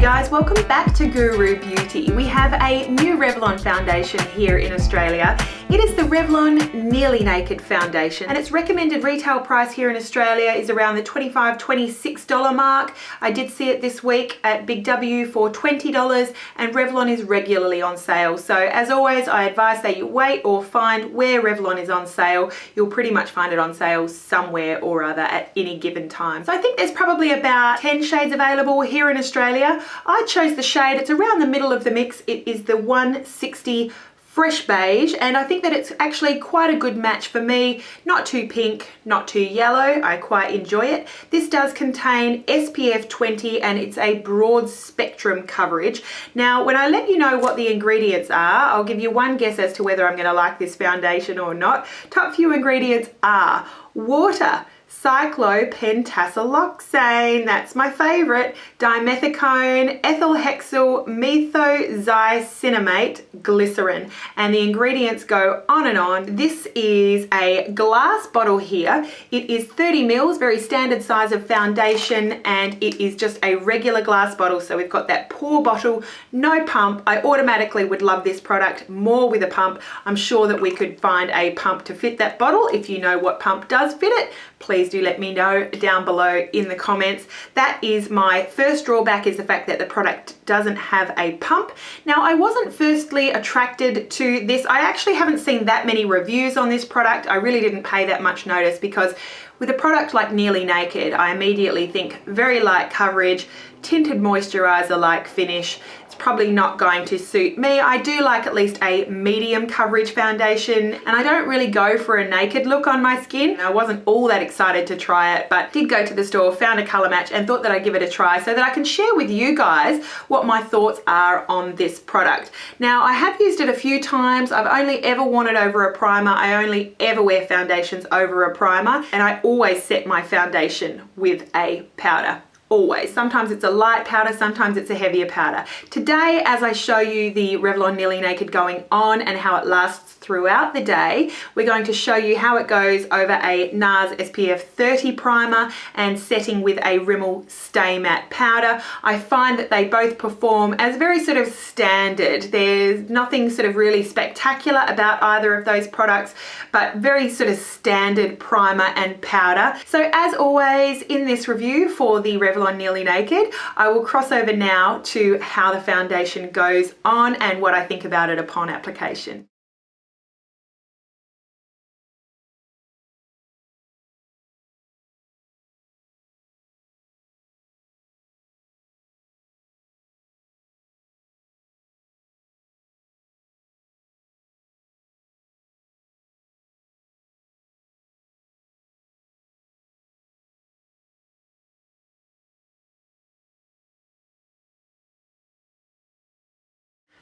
guys, welcome back to Guru Beauty. We have a new Revlon foundation here in Australia. It is the Revlon Nearly Naked foundation, and its recommended retail price here in Australia is around the $25, $26 mark. I did see it this week at Big W for $20, and Revlon is regularly on sale. So as always, I advise that you wait or find where Revlon is on sale. You'll pretty much find it on sale somewhere or other at any given time. So I think there's probably about 10 shades available here in Australia. I chose the shade, it's around the middle of the mix. It is the 160 Fresh Beige, and I think that it's actually quite a good match for me. Not too pink, not too yellow. I quite enjoy it. This does contain SPF 20 and it's a broad spectrum coverage. Now, when I let you know what the ingredients are, I'll give you one guess as to whether I'm going to like this foundation or not. Top few ingredients are water, cyclopentasiloxane, that's my favorite, dimethicone, ethyl hexyl methoxycinnamate, glycerin, and the ingredients go on and on. This is a glass bottle here. It is 30 mils, very standard size of foundation, and it is just a regular glass bottle. So we've got that pour bottle, no pump. I automatically would love this product more with a pump. I'm sure that we could find a pump to fit that bottle. If you know what pump does fit it, please do let me know down below in the comments. That is my first drawback, is the fact that the product doesn't have a pump. Now, I wasn't firstly attracted to this. I actually haven't seen that many reviews on this product. I really didn't pay that much notice because with a product like Nearly Naked, I immediately think very light coverage, tinted moisturizer like finish. It's probably not going to suit me. I do like at least a medium coverage foundation, and I don't really go for a naked look on my skin. I wasn't all that excited to try it, but did go to the store, found a color match, and thought that I'd give it a try so that I can share with you guys what my thoughts are on this product. Now, I have used it a few times. I've only ever worn it over a primer. I only ever wear foundations over a primer, and I always set my foundation with a powder. Always. Sometimes it's a light powder, sometimes it's a heavier powder. Today, as I show you the Revlon Nearly Naked going on and how it lasts throughout the day, we're going to show you how it goes over a NARS SPF 30 primer and setting with a Rimmel Stay Matte powder. I find that they both perform as very sort of standard. There's nothing sort of really spectacular about either of those products, but very sort of standard primer and powder. So as always in this review for the Revlon Nearly Naked, I will cross over now to how the foundation goes on and what I think about it upon application.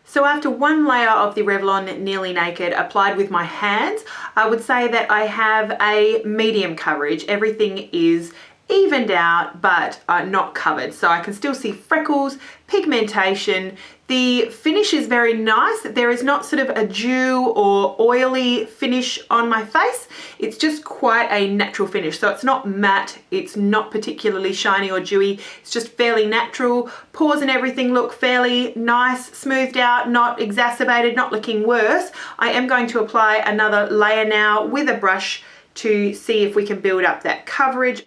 So after one layer of the Revlon Nearly Naked applied with my hands, I would say that I have a medium coverage. Everything is evened out, but not covered. So I can still see freckles, pigmentation. The finish is very nice. There is not sort of a dew or oily finish on my face. It's just quite a natural finish. So it's not matte, it's not particularly shiny or dewy. It's just fairly natural. Pores and everything look fairly nice, smoothed out, not exacerbated, not looking worse. I am going to apply another layer now with a brush to see if we can build up that coverage.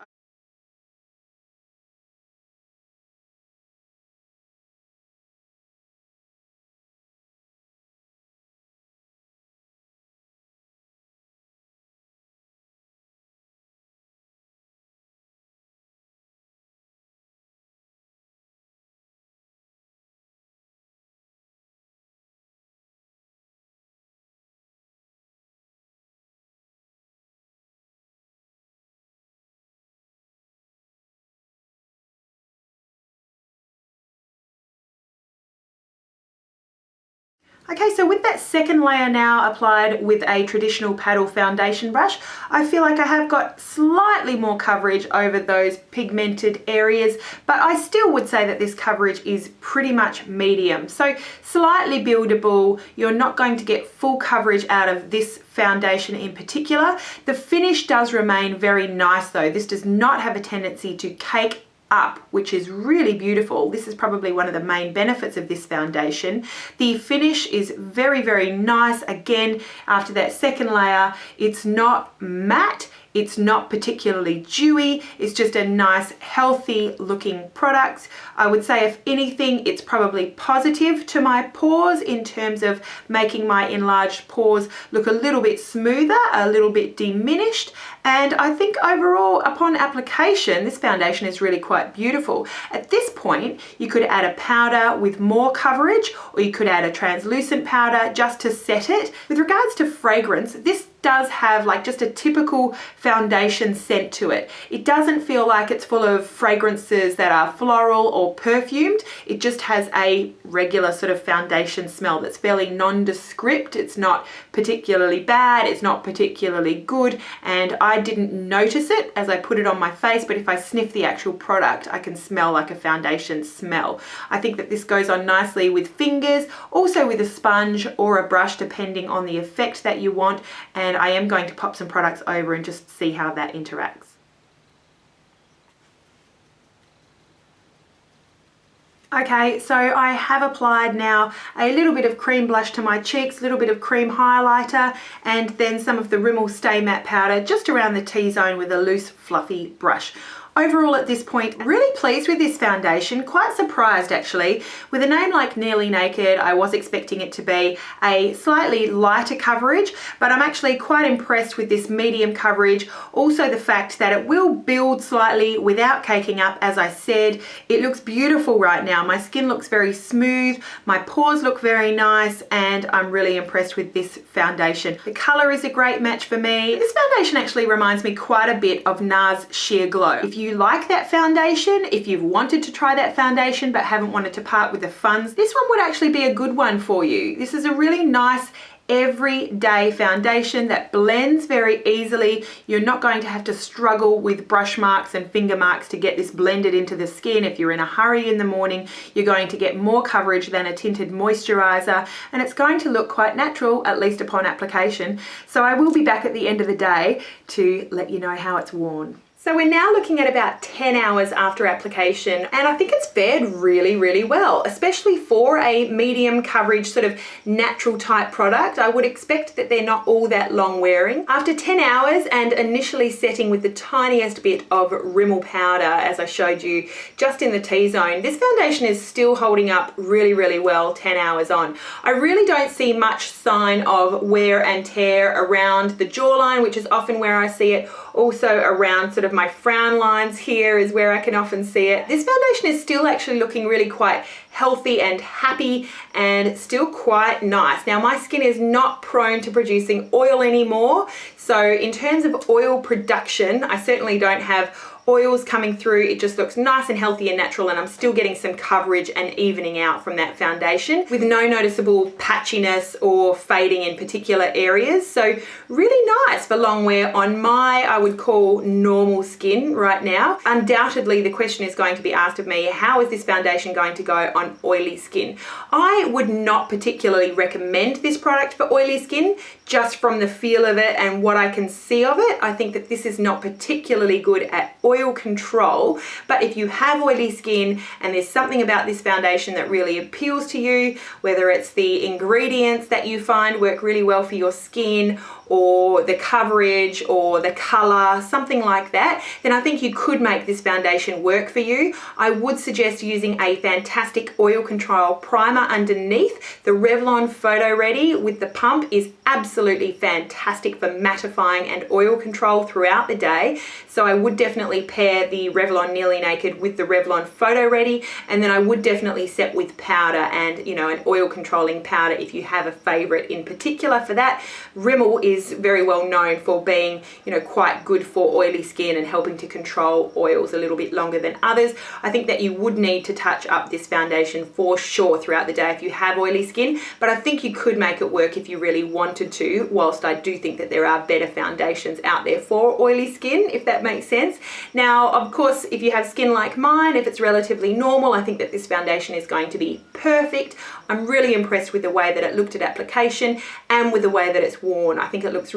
Okay, so with that second layer now applied with a traditional paddle foundation brush, I feel like I have got slightly more coverage over those pigmented areas, but I still would say that this coverage is pretty much medium. So slightly buildable. You're not going to get full coverage out of this foundation in particular. The finish does remain very nice though. This does not have a tendency to cake up, which is really beautiful. This is probably one of the main benefits of this foundation. The finish is very, very nice. Again, after that second layer, it's not matte, it's not particularly dewy, it's just a nice, healthy looking product. I would say if anything, it's probably positive to my pores in terms of making my enlarged pores look a little bit smoother, a little bit diminished. And I think overall, upon application, this foundation is really quite beautiful. At this point, you could add a powder with more coverage, or you could add a translucent powder just to set it. With regards to fragrance, this does have like just a typical foundation scent to it. It doesn't feel like it's full of fragrances that are floral or perfumed. It just has a regular sort of foundation smell that's fairly nondescript. It's not particularly bad, it's not particularly good, and I didn't notice it as I put it on my face, but if I sniff the actual product, I can smell like a foundation smell. I think that this goes on nicely with fingers, also with a sponge or a brush, depending on the effect that you want, and I am going to pop some products over and just see how that interacts. Okay, so I have applied now a little bit of cream blush to my cheeks, a little bit of cream highlighter, and then some of the Rimmel Stay Matte powder just around the T-zone with a loose, fluffy brush. Overall at this point, really pleased with this foundation, quite surprised actually. With a name like Nearly Naked, I was expecting it to be a slightly lighter coverage, but I'm actually quite impressed with this medium coverage. Also the fact that it will build slightly without caking up, as I said. It looks beautiful right now. My skin looks very smooth, my pores look very nice, and I'm really impressed with this foundation. The color is a great match for me. This foundation actually reminds me quite a bit of NARS Sheer Glow. If you like that foundation, if you've wanted to try that foundation but haven't wanted to part with the funds, this one would actually be a good one for you. This is a really nice everyday foundation that blends very easily. You're not going to have to struggle with brush marks and finger marks to get this blended into the skin. If you're in a hurry in the morning, you're going to get more coverage than a tinted moisturizer, and it's going to look quite natural, at least upon application. So I will be back at the end of the day to let you know how it's worn. So we're now looking at about 10 hours after application, and I think it's fared really, really well, especially for a medium coverage sort of natural type product. I would expect that they're not all that long wearing. After 10 hours and initially setting with the tiniest bit of Rimmel powder, as I showed you just in the T-zone, this foundation is still holding up really, really well 10 hours on. I really don't see much sign of wear and tear around the jawline, which is often where I see it. Also around sort of my frown lines here is where I can often see it. This foundation is still actually looking really quite healthy and happy and still quite nice. Now my skin is not prone to producing oil anymore, so in terms of oil production, I certainly don't have oils coming through. It just looks nice and healthy and natural, and I'm still getting some coverage and evening out from that foundation with no noticeable patchiness or fading in particular areas. So really nice for long wear on my, I would call, normal skin right now. Undoubtedly the question is going to be asked of me, how is this foundation going to go on oily skin? I would not particularly recommend this product for oily skin, just from the feel of it and what I can see of it. I think that this is not particularly good at oil control, but if you have oily skin and there's something about this foundation that really appeals to you, whether it's the ingredients that you find work really well for your skin, or the coverage or the color, something like that, then I think you could make this foundation work for you. I would suggest using a fantastic oil control primer underneath. The Revlon Photo Ready with the pump is absolutely fantastic for mattifying and oil control throughout the day. So I would definitely pair the Revlon Nearly Naked with the Revlon Photo Ready, and then I would definitely set with powder and, you know, an oil controlling powder if you have a favorite in particular for that. Rimmel is very well known for being, you know, quite good for oily skin and helping to control oils a little bit longer than others. I think that you would need to touch up this foundation for sure throughout the day if you have oily skin, but I think you could make it work if you really wanted to, whilst I do think that there are better foundations out there for oily skin, if that makes sense. Now, of course, if you have skin like mine, if it's relatively normal, I think that this foundation is going to be perfect. I'm really impressed with the way that it looked at application and with the way that it's worn. I think it looks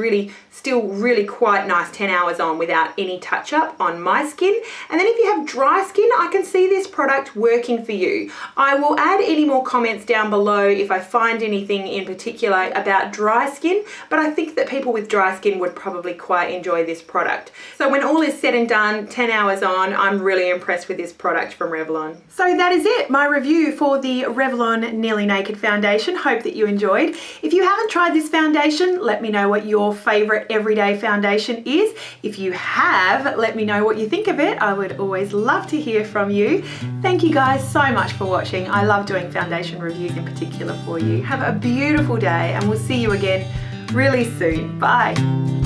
still really quite nice 10 hours on without any touch up on my skin. And then if you have dry skin, I can see this product working for you. I will add any more comments down below if I find anything in particular about dry skin, but I think that people with dry skin would probably quite enjoy this product. So when all is said and done, 10 hours on, I'm really impressed with this product from Revlon. So that is it, my review for the Revlon Nearly Naked foundation. Hope that you enjoyed. If you haven't tried this foundation, let me know what your favorite everyday foundation is. If you have, let me know what you think of it. I would always love to hear from you. Thank you guys so much for watching. I love doing foundation reviews in particular for you. Have a beautiful day and we'll see you again really soon. Bye.